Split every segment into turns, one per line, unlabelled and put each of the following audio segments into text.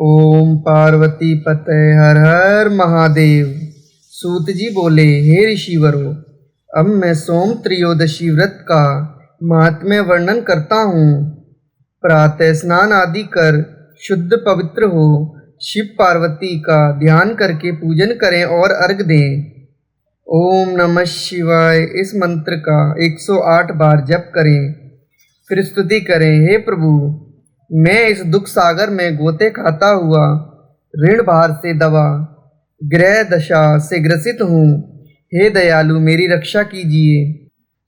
ओम पार्वती पते हर हर महादेव। सूत जी बोले, हे ऋषिवरों, अब मैं सोम त्रयोदशी व्रत का महात्म्य वर्णन करता हूँ। प्रातः स्नान आदि कर शुद्ध पवित्र हो शिव पार्वती का ध्यान करके पूजन करें और अर्घ दें। ओम नमः शिवाय इस मंत्र का 108 बार जप करें। फिर स्तुति करें, हे प्रभु, मैं इस दुख सागर में गोते खाता हुआ ऋण भार से दबा ग्रह दशा से ग्रसित हूँ। हे दयालु, मेरी रक्षा कीजिए।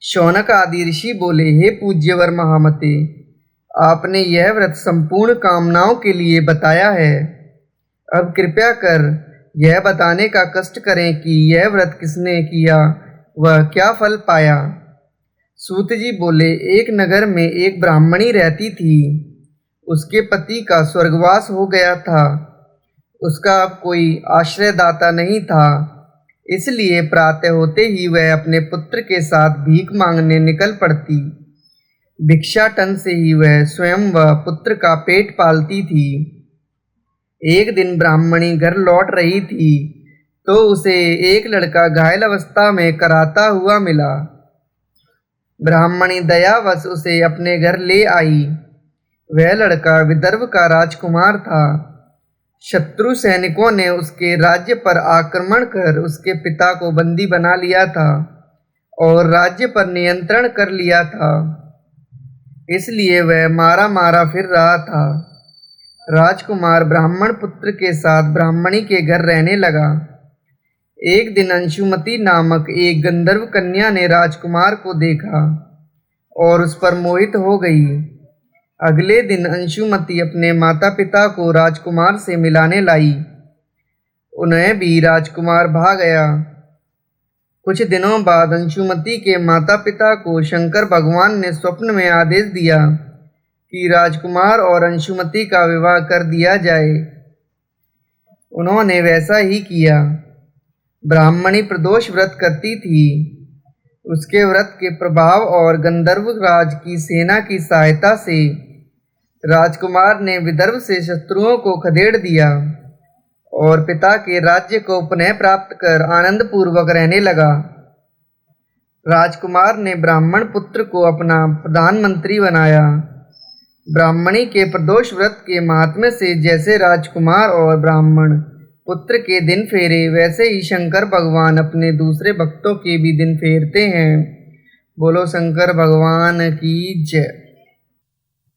शौनक आदि ऋषि बोले, हे पूज्यवर महामते, आपने यह व्रत संपूर्ण कामनाओं के लिए बताया है। अब कृपया कर यह बताने का कष्ट करें कि यह व्रत किसने किया, वह क्या फल पाया। सूत जी बोले, एक नगर में एक ब्राह्मणी रहती थी। उसके पति का स्वर्गवास हो गया था। उसका अब कोई आश्रयदाता नहीं था, इसलिए प्रातः होते ही वह अपने पुत्र के साथ भीख मांगने निकल पड़ती। भिक्षाटन से ही वह स्वयं व पुत्र का पेट पालती थी। एक दिन ब्राह्मणी घर लौट रही थी तो उसे एक लड़का घायल अवस्था में कराता हुआ मिला। ब्राह्मणी दयावश उसे अपने घर ले आई। वह लड़का विदर्भ का राजकुमार था। शत्रु सैनिकों ने उसके राज्य पर आक्रमण कर उसके पिता को बंदी बना लिया था और राज्य पर नियंत्रण कर लिया था, इसलिए वह मारा मारा फिर रहा था। राजकुमार ब्राह्मण पुत्र के साथ ब्राह्मणी के घर रहने लगा। एक दिन अंशुमती नामक एक गंधर्व कन्या ने राजकुमार को देखा और उस पर मोहित हो गई। अगले दिन अंशुमती अपने माता पिता को राजकुमार से मिलाने लाई। उन्हें भी राजकुमार भा गया। कुछ दिनों बाद अंशुमती के माता पिता को शंकर भगवान ने स्वप्न में आदेश दिया कि राजकुमार और अंशुमती का विवाह कर दिया जाए। उन्होंने वैसा ही किया। ब्राह्मणी प्रदोष व्रत करती थी। उसके व्रत के प्रभाव और गंधर्व राज की सेना की सहायता से राजकुमार ने विदर्भ से शत्रुओं को खदेड़ दिया और पिता के राज्य को पुनः प्राप्त कर आनंद पूर्वक रहने लगा। राजकुमार ने ब्राह्मण पुत्र को अपना प्रधानमंत्री बनाया। ब्राह्मणी के प्रदोष व्रत के महात्म्य से जैसे राजकुमार और ब्राह्मण पुत्र के दिन फेरे, वैसे ही शंकर भगवान अपने दूसरे भक्तों के भी दिन फेरते हैं। बोलो शंकर भगवान की जय।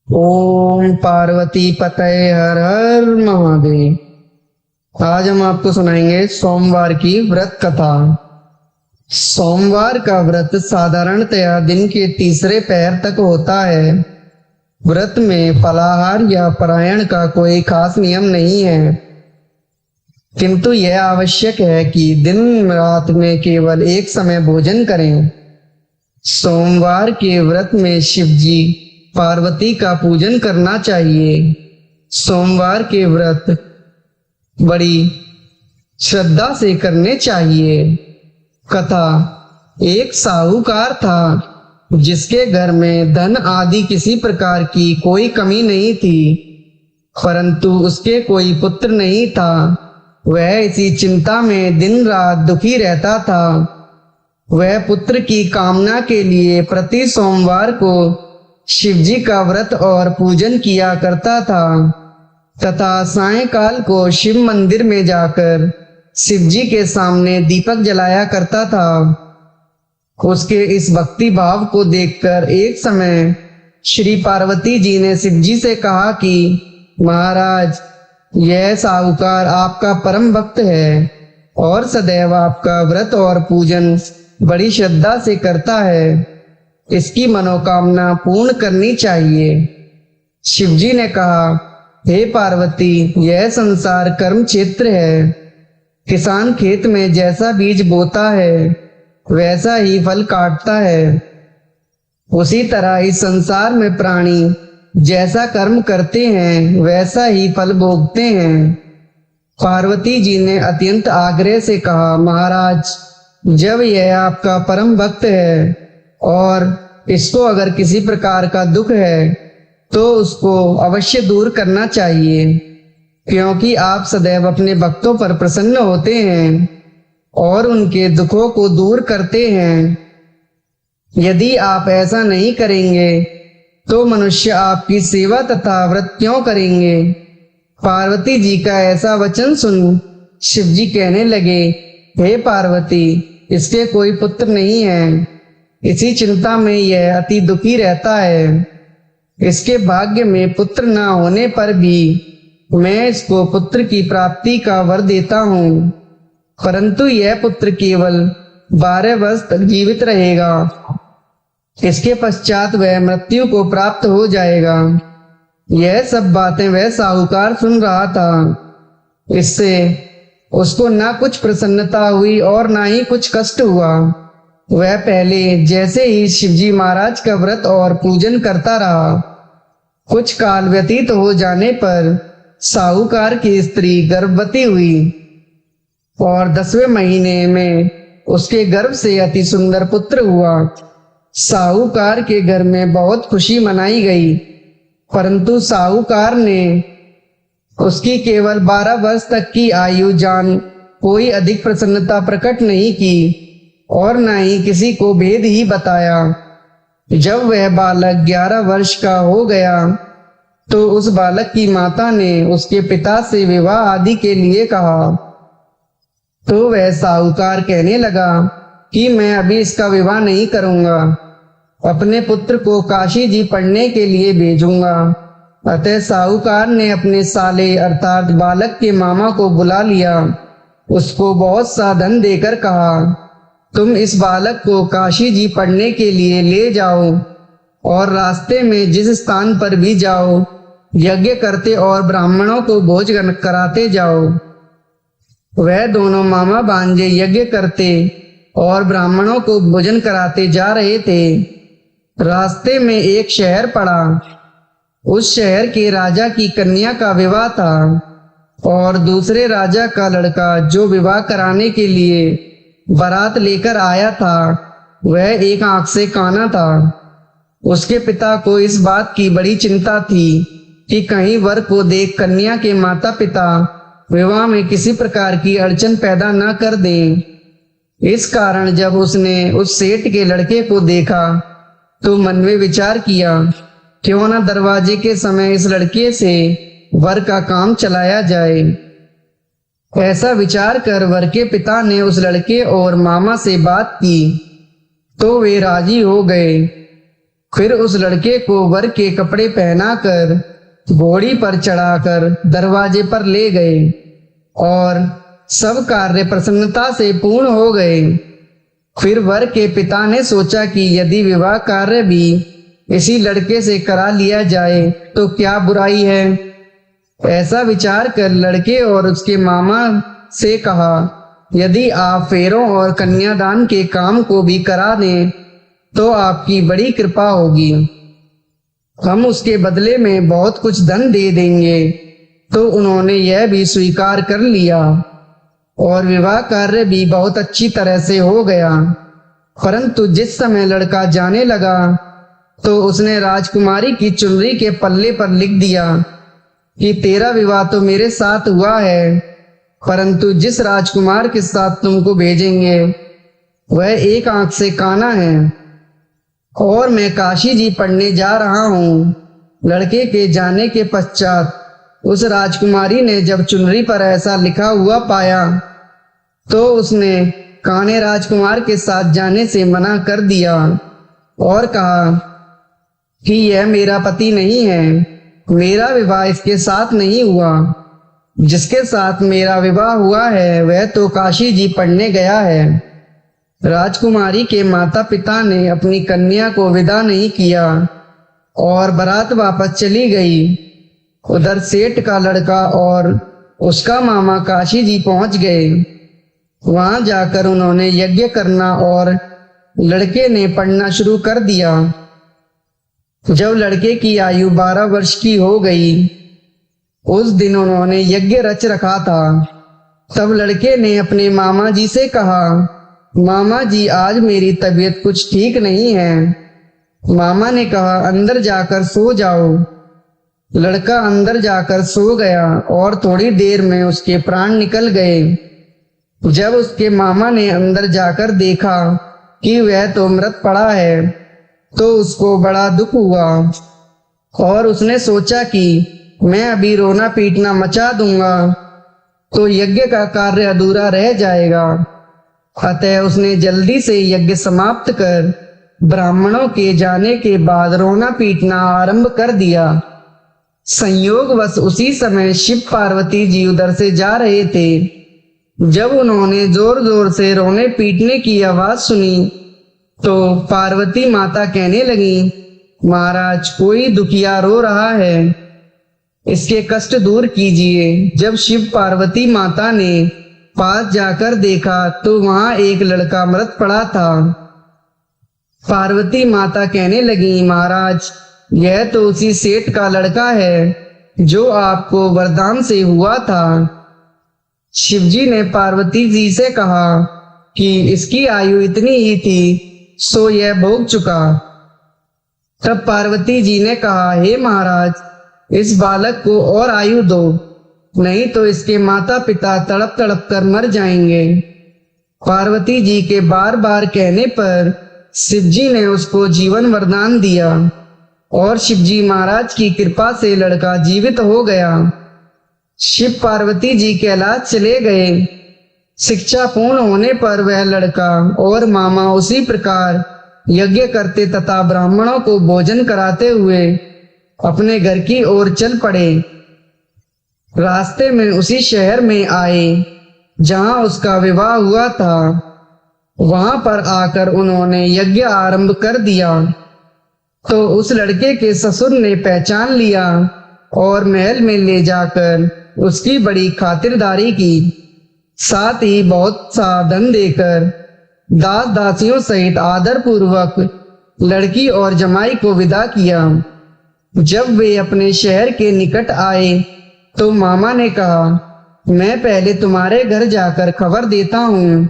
ओम पार्वती पतये हर हर महादेव। आज हम आपको सुनाएंगे सोमवार की व्रत कथा। सोमवार का व्रत साधारणतया दिन के तीसरे पैर तक होता है। व्रत में फलाहार या पारायण का कोई खास नियम नहीं है, किंतु यह आवश्यक है कि दिन रात में केवल एक समय भोजन करें। सोमवार के व्रत में शिव जी पार्वती का पूजन करना चाहिए। सोमवार के व्रत बड़ी श्रद्धा से करने चाहिए। कथा। एक साहूकार था जिसके घर में धन आदि किसी प्रकार की कोई कमी नहीं थी, परंतु उसके कोई पुत्र नहीं था। वह इसी चिंता में दिन रात दुखी रहता था। वह पुत्र की कामना के लिए प्रति सोमवार को शिव जी का व्रत और पूजन किया करता था तथा सायंकाल को शिव मंदिर में जाकर शिव जी के सामने दीपक जलाया करता था। उसके इस भक्ति भाव को देखकर एक समय श्री पार्वती जी ने शिव जी से कहा कि महाराज, यह साहूकार आपका परम भक्त है और सदैव आपका व्रत और पूजन बड़ी श्रद्धा से करता है। इसकी मनोकामना पूर्ण करनी चाहिए। शिव जी ने कहा, हे पार्वती, यह संसार कर्म क्षेत्र है। किसान खेत में जैसा बीज बोता है वैसा ही फल काटता है। उसी तरह इस संसार में प्राणी जैसा कर्म करते हैं वैसा ही फल भोगते हैं। पार्वती जी ने अत्यंत आग्रह से कहा, महाराज, जब यह आपका परम भक्त है और इसको अगर किसी प्रकार का दुख है तो उसको अवश्य दूर करना चाहिए। क्योंकि आप सदैव अपने भक्तों पर प्रसन्न होते हैं और उनके दुखों को दूर करते हैं। यदि आप ऐसा नहीं करेंगे तो मनुष्य आपकी सेवा तथा व्रत क्यों करेंगे? पार्वती जी का ऐसा वचन सुन शिव जी कहने लगे, हे पार्वती, इसके कोई पुत्र नहीं है। इसी चिंता में यह अति दुखी रहता है। इसके भाग्य में पुत्र न होने पर भी मैं इसको पुत्र की प्राप्ति का वर देता हूँ, परंतु यह पुत्र केवल 12 वर्ष तक जीवित रहेगा। इसके पश्चात वह मृत्यु को प्राप्त हो जाएगा। यह सब बातें वह साहूकार सुन रहा था। इससे उसको ना कुछ प्रसन्नता हुई और ना ही कुछ कष्ट हुआ। वह पहले जैसे ही शिवजी महाराज का व्रत और पूजन करता रहा। कुछ काल व्यतीत हो जाने पर साहूकार की स्त्री गर्भवती हुई और 10वें महीने में उसके गर्भ से अति सुंदर पुत्र हुआ। साहूकार के घर में बहुत खुशी मनाई गई, परंतु साहूकार ने उसकी केवल 12 वर्ष तक की आयु जान कोई अधिक प्रसन्नता प्रकट नहीं की और न ही किसी को भेद ही बताया। जब वह बालक 11 वर्ष का हो गया तो उस बालक की माता ने उसके पिता से विवाह आदि के लिए कहा। तो वह साहूकार कहने लगा कि मैं अभी इसका विवाह नहीं करूंगा, अपने पुत्र को काशी जी पढ़ने के लिए भेजूंगा। अतः साहूकार ने अपने साले अर्थात बालक के मामा को बुला लिया। उसको बहुत सा धन देकर कहा, तुम इस बालक को काशी जी पढ़ने के लिए ले जाओ और रास्ते में जिस स्थान पर भी जाओ यज्ञ करते और ब्राह्मणों को भोज कराते जाओ। वह दोनों मामा भांजे यज्ञ करते और ब्राह्मणों को भोजन कराते जा रहे थे। रास्ते में एक शहर पड़ा। उस शहर के राजा की कन्या का विवाह था और दूसरे राजा का लड़का जो विवाह कराने के लिए बारात लेकर आया था वह एक आंख से काना था। उसके पिता को इस बात की बड़ी चिंता थी कि कहीं वर को देख कन्या के माता पिता विवाह में किसी प्रकार की अड़चन पैदा न कर दें। इस कारण जब उसने उस सेठ के लड़के को देखा तो मन में विचार किया, क्यों न दरवाजे के समय इस लड़के से वर का काम चलाया जाए। ऐसा विचार कर वर के पिता ने उस लड़के और मामा से बात की तो वे राजी हो गए। फिर उस लड़के को वर के कपड़े पहनाकर घोड़ी पर चढ़ाकर दरवाजे पर ले गए और सब कार्य प्रसन्नता से पूर्ण हो गए। फिर वर के पिता ने सोचा कि यदि विवाह कार्य भी इसी लड़के से करा लिया जाए तो क्या बुराई है। ऐसा विचार कर लड़के और उसके मामा से कहा, यदि आप फेरों और कन्यादान के काम को भी करा दें तो आपकी बड़ी कृपा होगी। हम उसके बदले में बहुत कुछ धन दे देंगे। तो उन्होंने यह भी स्वीकार कर लिया और विवाह कार्य भी बहुत अच्छी तरह से हो गया। परंतु जिस समय लड़का जाने लगा तो उसने राजकुमारी की चुनरी के पल्ले पर लिख दिया कि तेरा विवाह तो मेरे साथ हुआ है, परंतु जिस राजकुमार के साथ तुमको भेजेंगे वह एक आंख से काना है और मैं काशी जी पढ़ने जा रहा हूँ। लड़के के जाने के पश्चात उस राजकुमारी ने जब चुनरी पर ऐसा लिखा हुआ पाया तो उसने काने राजकुमार के साथ जाने से मना कर दिया और कहा कि यह मेरा पति नहीं है, मेरा विवाह इसके साथ नहीं हुआ। जिसके साथ मेरा विवाह हुआ है वह तो काशी जी पढ़ने गया है। राजकुमारी के माता पिता ने अपनी कन्या को विदा नहीं किया और बारात वापस चली गई। उधर सेठ का लड़का और उसका मामा काशी जी पहुंच गए। वहां जाकर उन्होंने यज्ञ करना और लड़के ने पढ़ना शुरू कर दिया। जब लड़के की आयु 12 वर्ष की हो गई, उस दिन उन्होंने यज्ञ रच रखा था। तब लड़के ने अपने मामा जी से कहा, मामा जी आज मेरी तबीयत कुछ ठीक नहीं है। मामा ने कहा, अंदर जाकर सो जाओ। लड़का अंदर जाकर सो गया और थोड़ी देर में उसके प्राण निकल गए। जब उसके मामा ने अंदर जाकर देखा कि वह तो मृत पड़ा है, तो उसको बड़ा दुख हुआ और उसने सोचा कि मैं अभी रोना पीटना मचा दूंगा तो यज्ञ का कार्य अधूरा रह जाएगा। अतः उसने जल्दी से यज्ञ समाप्त कर ब्राह्मणों के जाने के बाद रोना पीटना आरंभ कर दिया। संयोगवश उसी समय शिव पार्वती जी उधर से जा रहे थे। जब उन्होंने जोर जोर से रोने पीटने की आवाज सुनी तो पार्वती माता कहने लगी, महाराज कोई दुखिया रो रहा है, इसके कष्ट दूर कीजिए। जब शिव पार्वती माता ने पास जाकर देखा तो वहां एक लड़का मृत पड़ा था। पार्वती माता कहने लगी, महाराज यह तो उसी सेठ का लड़का है जो आपको वरदान से हुआ था। शिवजी ने पार्वती जी से कहा कि इसकी आयु इतनी ही थी, सो यह भोग चुका। तब पार्वती जी ने कहा, हे महाराज, इस बालक को और आयु दो, नहीं तो इसके माता पिता तड़प तड़प कर मर जाएंगे। पार्वती जी के बार बार कहने पर शिवजी ने उसको जीवन वरदान दिया और शिवजी महाराज की कृपा से लड़का जीवित हो गया। शिव पार्वती जी कैलाश चले गए। शिक्षा पूर्ण होने पर वह लड़का और मामा उसी प्रकार यज्ञ करते तथा ब्राह्मणों को भोजन कराते हुए अपने घर की ओर चल पड़े। रास्ते में उसी शहर में आए जहां उसका विवाह हुआ था। वहां पर आकर उन्होंने यज्ञ आरंभ कर दिया तो उस लड़के के ससुर ने पहचान लिया और महल में ले जाकर उसकी बड़ी खातिरदारी की। साथ ही बहुत सा धन देकर दास दासियों सहित आदर पूर्वक लड़की और जमाई को विदा किया। जब वे अपने शहर के निकट आए तो मामा ने कहा, मैं पहले तुम्हारे घर जाकर खबर देता हूँ।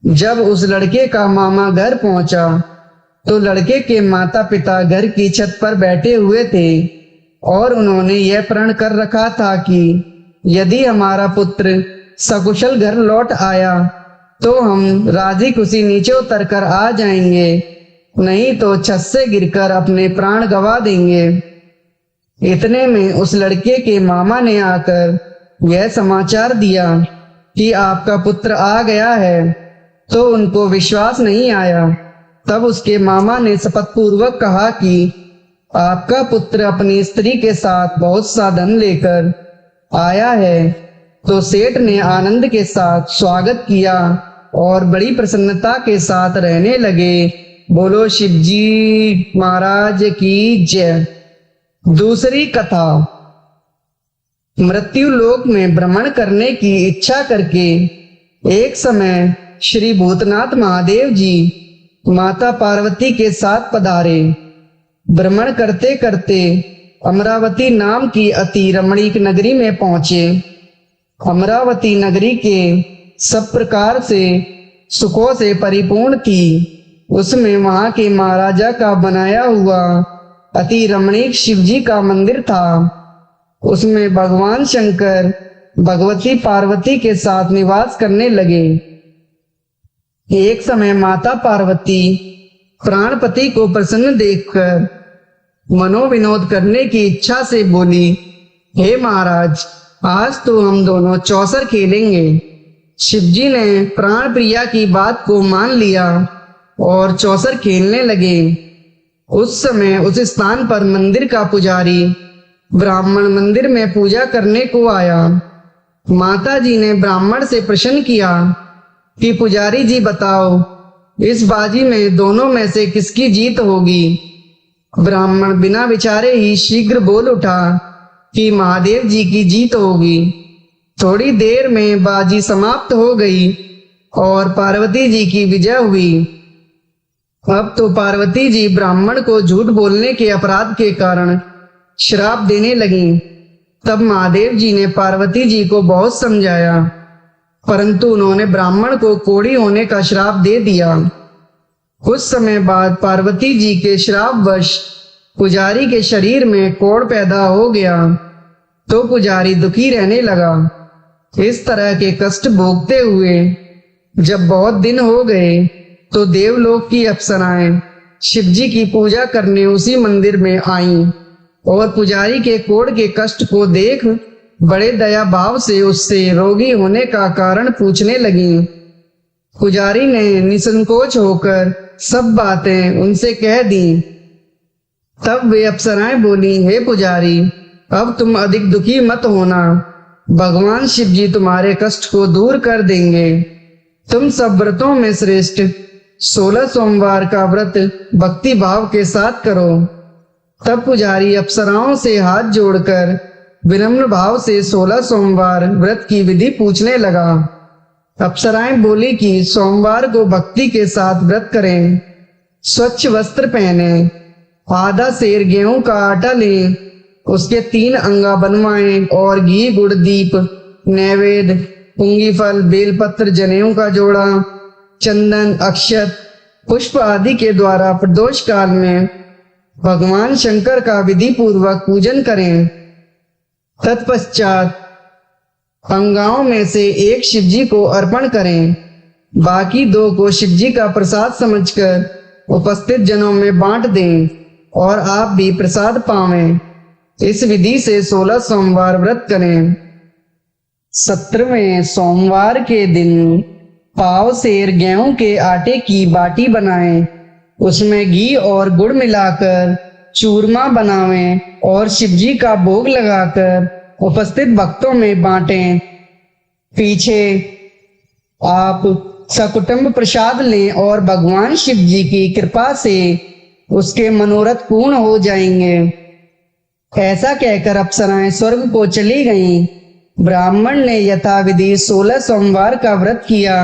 जब उस लड़के का मामा घर पहुंचा तो लड़के के माता पिता घर की छत पर बैठे हुए थे और उन्होंने यह प्रण कर रखा था कि यदि हमारा पुत्र सकुशल घर लौट आया तो हम राजी खुशी नीचे उतर कर आ जाएंगे, नहीं तो छत से गिरकर अपने प्राण गंवा देंगे। इतने में उस लड़के के मामा ने आकर यह समाचार दिया कि आपका पुत्र आ गया है, तो उनको विश्वास नहीं आया। तब उसके मामा ने शपथ पूर्वक कहा कि आपका पुत्र अपनी स्त्री के साथ बहुत सा धन लेकर आया है। तो सेठ ने आनंद के साथ स्वागत किया और बड़ी प्रसन्नता के साथ रहने लगे। बोलो शिवजी महाराज की जय। दूसरी कथा। मृत्यु लोक में भ्रमण करने की इच्छा करके एक समय श्री भूतनाथ महादेव जी माता पार्वती के साथ पधारे। भ्रमण करते करते अमरावती नाम की अति रमणीक नगरी में पहुंचे। अमरावती नगरी के सब प्रकार से सुखों से परिपूर्ण थी। उसमें वहां के महाराजा का बनाया हुआ अति रमणीक शिवजी का मंदिर था। उसमें भगवान शंकर भगवती पार्वती के साथ निवास करने लगे। एक समय माता पार्वती प्राणपति को प्रसन्न देखकर मनोविनोद करने की इच्छा से बोली, हे महाराज, आज तो हम दोनों चौसर खेलेंगे। शिवजी ने प्राण प्रिया की बात को मान लिया और चौसर खेलने लगे। उस समय उस स्थान पर मंदिर का पुजारी ब्राह्मण मंदिर में पूजा करने को आया। माता जी ने ब्राह्मण से प्रश्न किया कि पुजारी जी बताओ, इस बाजी में दोनों में से किसकी जीत होगी। ब्राह्मण बिना विचारे ही शीघ्र बोल उठा कि महादेव जी की जीत होगी। थोड़ी देर में बाजी समाप्त हो गई और पार्वती जी की विजय हुई। अब तो पार्वती जी ब्राह्मण को झूठ बोलने के अपराध के कारण श्राप देने लगी। तब महादेव जी ने पार्वती जी को बहुत समझाया, परंतु उन्होंने ब्राह्मण को कोढ़ी होने का श्राप दे दिया। कुछ समय बाद पार्वती जी के श्रापवश पुजारी के शरीर में कोढ़ पैदा हो गया तो पुजारी दुखी रहने लगा। इस तरह के कष्ट भोगते हुए जब बहुत दिन हो गए तो देवलोक की अप्सराएं शिवजी की पूजा करने उसी मंदिर में आईं और पुजारी के कोढ़ के कष्ट को देख बड़े दया भाव से उससे रोगी होने का कारण पूछने लगी। पुजारी ने निसंकोच होकर सब बातें उनसे कह दी। तब वे अप्सराएं बोली, हे पुजारी, अब तुम अधिक दुखी मत होना, भगवान शिव जी तुम्हारे कष्ट को दूर कर देंगे। तुम सब व्रतों में श्रेष्ठ 16 सोमवार का व्रत भक्ति भाव के साथ करो। तब पुजारी अप्सराओं से हाथ जोड़कर विनम्र भाव से 16 सोमवार व्रत की विधि पूछने लगा। अप्सराएं बोली कि सोमवार को भक्ति के साथ व्रत करें, स्वच्छ वस्त्र पहने, आधा सेर गेहूं का आटा लें, उसके 3 अंगा बनवाएं और घी गुड़ दीप नैवेद्य पुंगी फल बेलपत्र जनेऊ का जोड़ा चंदन अक्षत पुष्प आदि के द्वारा प्रदोष काल में भगवान शंकर का विधि पूर्वक पूजन करें। तत्पश्चात अंगाओं में से एक शिवजी को अर्पण करें, बाकी 2 को शिवजी का प्रसाद समझकर उपस्थित जनों में बांट दें और आप भी प्रसाद पावें। इस विधि से 16 सोमवार व्रत करें। 17वें सोमवार के दिन पाव सेर गेहूं के आटे की बाटी बनाएं, उसमें घी और गुड़ मिलाकर चूरमा बनावें और शिवजी का भोग लगाकर उपस्थित भक्तों में बांटें। पीछे आप सकुटुंब प्रसाद लें और भगवान शिव जी की कृपा से उसके मनोरथ पूर्ण हो जाएंगे। ऐसा कहकर अप्सराएं स्वर्ग को चली गईं। ब्राह्मण ने यथाविधि 16 सोमवार का व्रत किया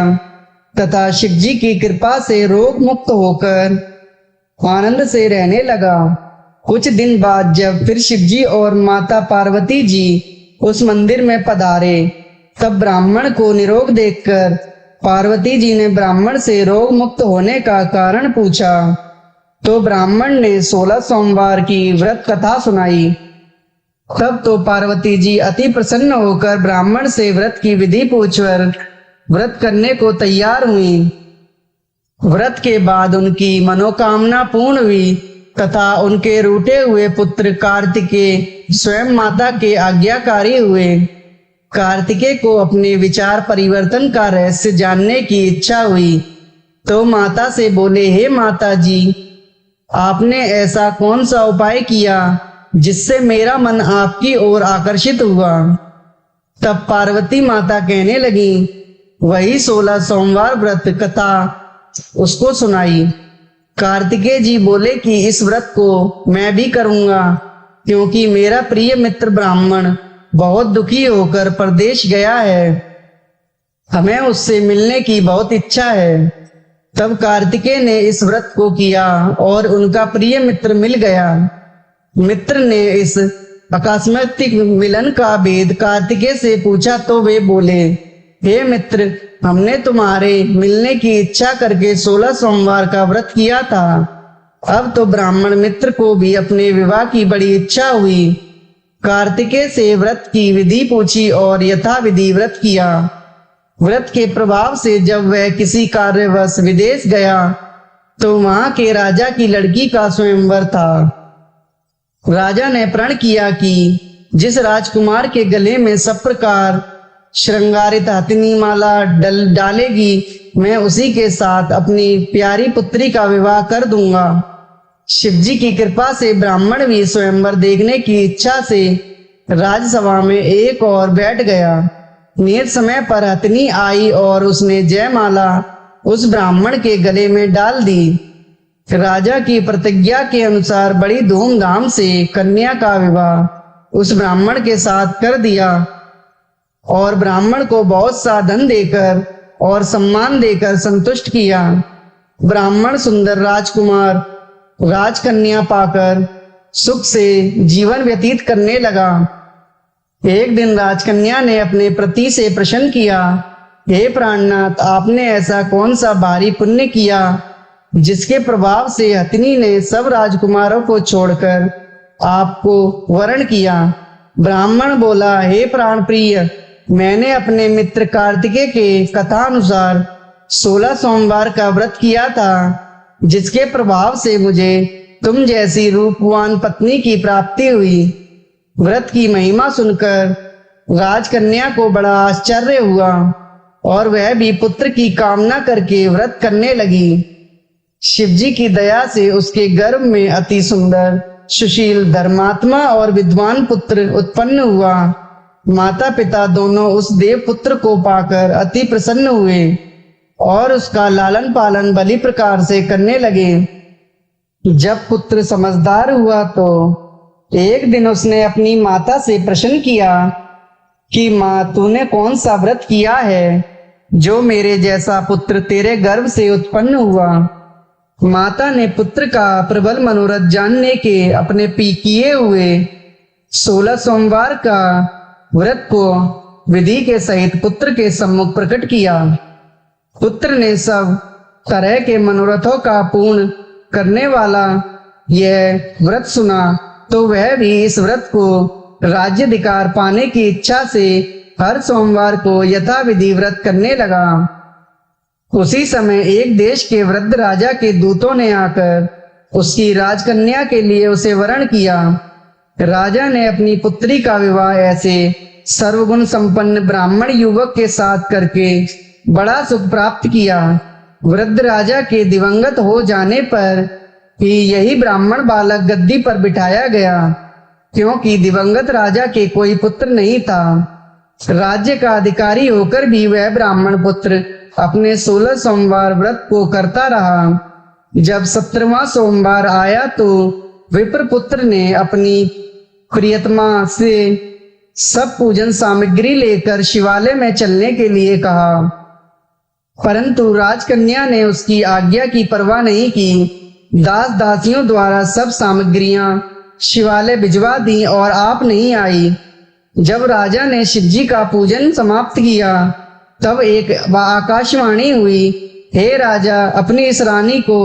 तथा शिव जी की कृपा से रोग मुक्त होकर आनंद से रहने लगा। कुछ दिन बाद जब फिर शिव जी और माता पार्वती जी उस मंदिर में पधारे तब ब्राह्मण को निरोग देखकर पार्वती जी ने ब्राह्मण से रोग मुक्त होने का कारण पूछा तो ब्राह्मण ने 16 सोमवार की व्रत कथा सुनाई। तब तो पार्वती जी अति प्रसन्न होकर ब्राह्मण से व्रत की विधि पूछकर व्रत करने को तैयार हुई। व्रत के बाद उनकी मनोकामना पूर्ण हुई तथा उनके रूठे हुए पुत्र कार्तिकेय स्वयं माता के आज्ञाकारी हुए। कार्तिकेय को अपने विचार परिवर्तन का रहस्य जानने की इच्छा हुई तो माता से बोले, हे माता जी, आपने ऐसा कौन सा उपाय किया जिससे मेरा मन आपकी ओर आकर्षित हुआ। तब पार्वती माता कहने लगी, वही 16 सोमवार व्रत कथा उसको सुनाई। कार्तिकेय जी बोले कि इस व्रत को मैं भी करूंगा क्योंकि मेरा प्रिय मित्र ब्राह्मण बहुत दुखी होकर परदेश गया है, हमें उससे मिलने की बहुत इच्छा है। तब कार्तिकेय ने इस व्रत को किया और उनका प्रिय मित्र मिल गया। मित्र ने इस आकस्मिक मिलन का भेद कार्तिकेय से पूछा तो वे बोले, हे मित्र, हमने तुम्हारे मिलने की इच्छा करके 16 सोमवार का व्रत किया था। अब तो ब्राह्मण मित्र को भी अपने विवाह की बड़ी इच्छा हुई। कार्तिकेय से व्रत की विधि पूछी और यथाविधि व्रत किया। व्रत के प्रभाव से जब वह किसी कार्यवश विदेश गया तो वहां के राजा की लड़की का स्वयंवर था। राजा ने प्रण किया कि जिस राजकुमार के गले में सब प्रकार श्रृंगारित हथिनी माला डालेगी, मैं उसी के साथ अपनी प्यारी पुत्री का विवाह कर दूंगा। शिवजी की कृपा से ब्राह्मण भी स्वयंवर देखने की इच्छा से राजसभा में एक और बैठ गया। नियत समय पर हथिनी आई और उसने जयमाला उस ब्राह्मण के गले में डाल दी। राजा की प्रतिज्ञा के अनुसार बड़ी धूमधाम से कन्या का विवाह उस ब्राह्मण के साथ कर दिया और ब्राह्मण को बहुत सा धन देकर और सम्मान देकर संतुष्ट किया। ब्राह्मण सुंदर राजकुमार राजकन्या पाकर सुख से जीवन व्यतीत करने लगा। एक दिन राजकन्या ने अपने पति से प्रश्न किया, हे प्राणनाथ, आपने ऐसा कौन सा भारी पुण्य किया जिसके प्रभाव से हथिनी ने सब राजकुमारों को छोड़कर आपको वरण किया। ब्राह्मण बोला, हे प्राण प्रिय, मैंने अपने मित्र कार्तिकेय के कथानुसार 16 सोमवार का व्रत किया था, जिसके प्रभाव से मुझे तुम जैसी रूपवान पत्नी की प्राप्ति हुई। व्रत की महिमा सुनकर राजकन्या को बड़ा आश्चर्य हुआ और वह भी पुत्र की कामना करके व्रत करने लगी। शिवजी की दया से उसके गर्भ में अति सुंदर, सुशील, धर्मात्मा और विद्वान पुत्र उत्पन्न हुआ। माता पिता दोनों उस देव पुत्र को पाकर अति प्रसन्न हुए और उसका लालन पालन भली प्रकार से करने लगे। जब पुत्र समझदार हुआ तो एक दिन उसने अपनी माता से प्रश्न किया कि माँ, तूने कौन सा व्रत किया है जो मेरे जैसा पुत्र तेरे गर्भ से उत्पन्न हुआ। माता ने पुत्र का प्रबल मनोरथ जानने के अपने किए हुए 16 सोमवार का व्रत को विधि के सहित पुत्र के सम्मुख प्रकट किया। पुत्र ने सब तरह के मनोरथों का पूर्ण करने वाला यह व्रत सुना तो वह भी इस व्रत को राज्याधिकार पाने की इच्छा से हर सोमवार को यथाविधि व्रत करने लगा। उसी समय एक देश के वृद्ध राजा के दूतों ने आकर उसकी राजकन्या के लिए उसे वरण किया। राजा ने अपनी पुत्री का विवाह ऐसे सर्वगुण संपन्न ब्राह्मण युवक के साथ करके बड़ा सुख प्राप्त किया। वृद्ध राजा के दिवंगत हो जाने पर ही यही ब्राह्मण बालक गद्दी पर बिठाया गया, क्योंकि दिवंगत राजा के कोई पुत्र नहीं था। राज्य का अधिकारी होकर भी वह ब्राह्मण पुत्र अपने 16 सोमवार व्रत को करता रहा। जब 17वां सोमवार आया तो विप्र पुत्र ने अपनी प्रियतमा से सब पूजन सामग्री लेकर शिवालय में चलने के लिए कहा, परंतु राजकन्या ने उसकी आज्ञा की परवाह नहीं की। दास दासियों द्वारा सब सामग्रियां शिवालय भिजवा दी और आप नहीं आई। जब राजा ने शिवजी का पूजन समाप्त किया तब एक आकाशवाणी हुई, हे राजा, अपनी इस रानी को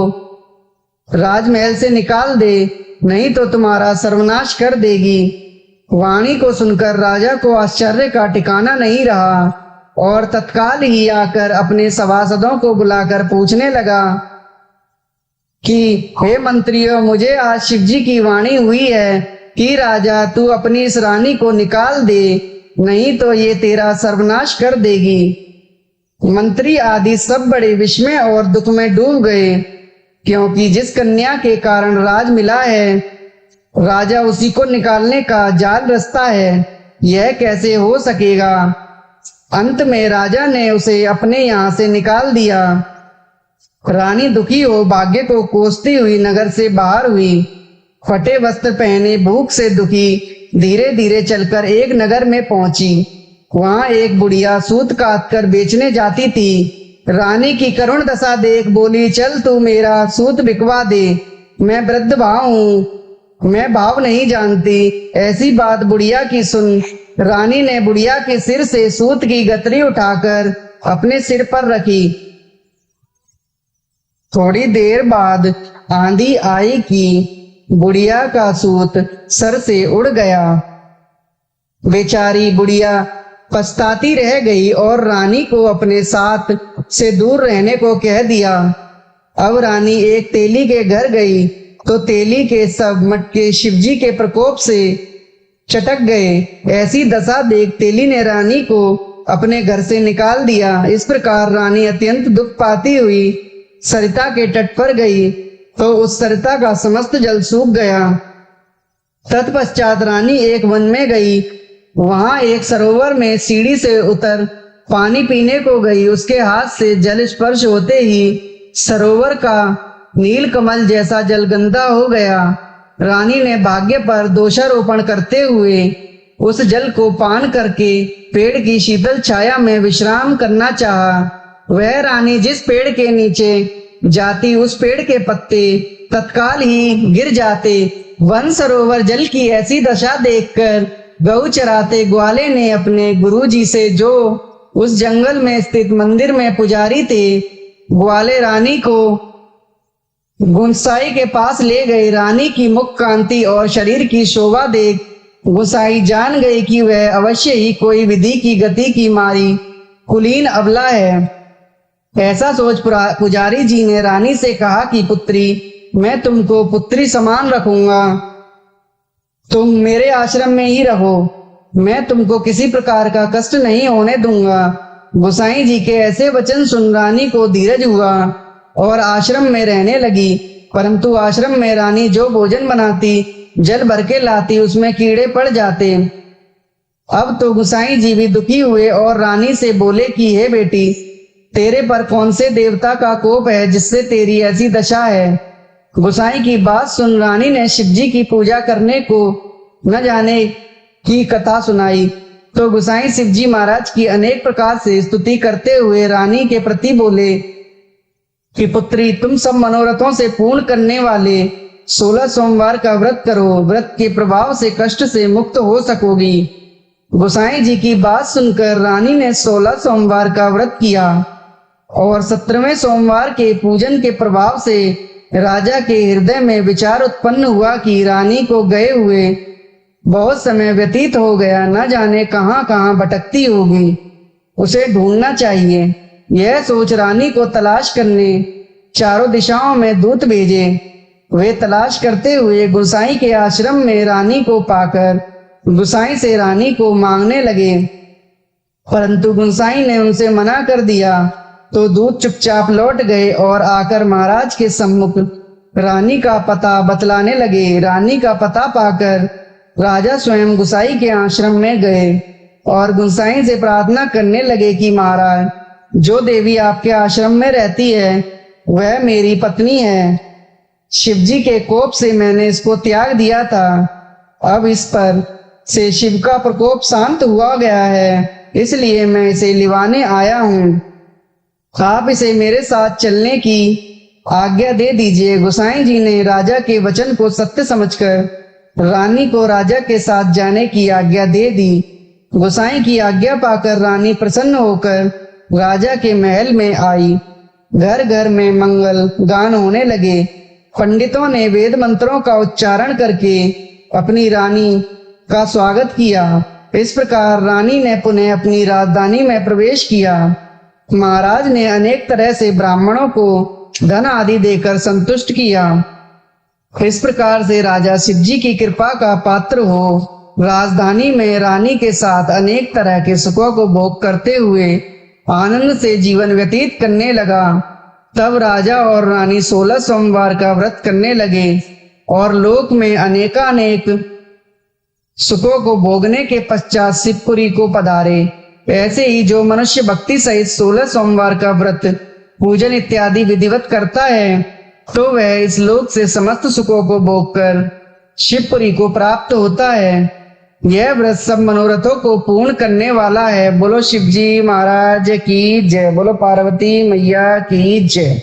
राजमहल से निकाल दे, नहीं तो तुम्हारा सर्वनाश कर देगी। वाणी को सुनकर राजा को आश्चर्य का ठिकाना नहीं रहा और तत्काल ही आकर अपने सभासदों को बुलाकर पूछने लगा कि हे मंत्रियों, मुझे आज शिवजी की वाणी हुई है कि राजा, तू अपनी इस रानी को निकाल दे, नहीं तो ये तेरा सर्वनाश कर देगी। मंत्री आदि सब बड़े विस्मय और दुख में डूब गए, क्योंकि जिस कन्या के कारण राज मिला है, राजा उसी को निकालने का जाल रचता है, यह कैसे हो सकेगा। अंत में राजा ने उसे अपने यहाँ से निकाल दिया। रानी दुखी हो भाग्य को कोसती हुई नगर से बाहर हुई। फटे वस्त्र पहने, भूख से दुखी, धीरे धीरे चलकर एक नगर में पहुंची। वहां एक बुढ़िया सूत काट कर बेचने जाती थी। रानी की करुण दशा देख बोली, चल तू मेरा सूत बिकवा दे, मैं वृद्ध भाव हूँ, मैं भाव नहीं जानती। ऐसी बात बुढ़िया की सुन रानी ने बुढ़िया के सिर से सूत की गतरी उठाकर अपने सिर पर रखी। थोड़ी देर बाद आंधी आई कि बुढ़िया का सूत सर से उड़ गया। बेचारी बुढ़िया पछताती रह गई और रानी को अपने साथ से दूर रहने को कह दिया। अब रानी एक तेली के घर गई तो तेली के सब मटके शिवजी के प्रकोप से चटक गए। ऐसी दशा देख तेली ने रानी को अपने घर से निकाल दिया। इस प्रकार रानी अत्यंत दुख पाती हुई सरिता के तट पर गई तो उस सरिता का समस्त जल सूख गया। तत्पश्चात रानी एक वन में गई। वहां एक सरोवर में सीढ़ी से उतर पानी पीने को गई। उसके हाथ से जल स्पर्श होते ही सरोवर का नील कमल जैसा जल गंदा हो गया। रानी ने भाग्य पर दोषारोपण करते हुए उस जल को पान करके पेड़ की शीतल छाया में विश्राम करना चाहा। वह रानी जिस पेड़ के नीचे जाती उस पेड़ के पत्ते तत्काल ही गिर जाते। वन सरोवर जल की ऐसी दशा देखकर गौ चराते ग्वाले ने अपने गुरुजी से, जो उस जंगल में स्थित मंदिर में पुजारी थे, ग्वाले रानी को
गुंसाई के पास ले गए। रानी की मुख कांति और शरीर की शोभा देख गुंसाई जान गई कि वह अवश्य ही कोई विधि की गति की मारी कुलीन अबला है। ऐसा सोच पुजारी जी ने रानी से कहा कि पुत्री, मैं तुमको पुत्री समान रखूंगा, तुम मेरे आश्रम में ही रहो, मैं तुमको किसी प्रकार का कष्ट नहीं होने दूंगा। गोसाई जी के ऐसे वचन सुन रानी को धीरज हुआ और आश्रम में रहने लगी। परंतु आश्रम में रानी जो भोजन बनाती, जल भर के लाती, उसमें कीड़े पड़ जाते। अब तो गोसाई जी भी दुखी हुए और रानी से बोले कि हे बेटी, तेरे पर कौन से देवता का कोप है जिससे तेरी ऐसी दशा है। गोसाई की बात सुन रानी ने शिव जी की पूजा करने को न जाने की कथा सुनाई। तो गोसाई शिव जी महाराज की अनेक प्रकार से स्तुति करते हुए रानी के प्रति बोले कि पुत्री, तुम सब मनोरथों से पूर्ण करने वाले 16 सोमवार का व्रत करो, व्रत के प्रभाव से कष्ट से मुक्त हो सकोगी। गोसाई जी की बात सुनकर रानी ने 16 सोमवार का व्रत किया और 17वें सोमवार के पूजन के प्रभाव से राजा के हृदय में विचार उत्पन्न हुआ कि रानी को गए हुए बहुत समय व्यतीत हो गया, न जाने कहां कहां भटकती होगी, उसे ढूंढना चाहिए। यह सोच रानी को तलाश करने चारों दिशाओं में दूत भेजे। वे तलाश करते हुए गोसाई के आश्रम में रानी को पाकर गोसाई से रानी को मांगने लगे, परंतु गोसाई ने उनसे मना कर दिया। तो दूत चुपचाप लौट गए और आकर महाराज के सम्मुख रानी का पता बतलाने लगे। रानी का पता पाकर राजा स्वयं गोसाई के आश्रम में गए और गोसाई से प्रार्थना करने लगे कि महाराज, जो देवी आपके आश्रम में रहती है वह मेरी पत्नी है। शिव जी के कोप से मैंने इसको त्याग दिया था, अब इस पर से शिव का प्रकोप शांत हुआ गया है, इसलिए मैं इसे लिवाने आया हूँ। आप इसे मेरे साथ चलने की आज्ञा दे दीजिए। गोसाई जी ने राजा के वचन को सत्य समझकर रानी को राजा के साथ जाने की आज्ञा दे दी। गोसाई की आज्ञा पाकर रानी प्रसन्न होकर राजा के महल में आई। घर घर में मंगल गान होने लगे। पंडितों ने वेद मंत्रों का उच्चारण करके अपनी रानी का स्वागत किया। इस प्रकार रानी ने पुनः अपनी राजधानी में प्रवेश किया। महाराज ने अनेक तरह से ब्राह्मणों को धन आदि देकर संतुष्ट किया। इस प्रकार से राजा शिव जी की कृपा का पात्र हो राजधानी में रानी के साथ अनेक तरह के सुखों को भोग करते हुए आनंद से जीवन व्यतीत करने लगा। तब राजा और रानी 16 सोमवार का व्रत करने लगे और लोक में अनेकानेक सुखों को भोगने के पश्चात शिवपुरी को पधारे। ऐसे ही जो मनुष्य भक्ति सहित 16 सोमवार का व्रत, पूजन इत्यादि विधिवत करता है, तो वह इस लोक से समस्त सुखों को भोगकर शिवपुरी को प्राप्त होता है। यह व्रत सब मनोरथों को पूर्ण करने वाला है। बोलो शिव जी महाराज की जय, बोलो पार्वती मैया की जय।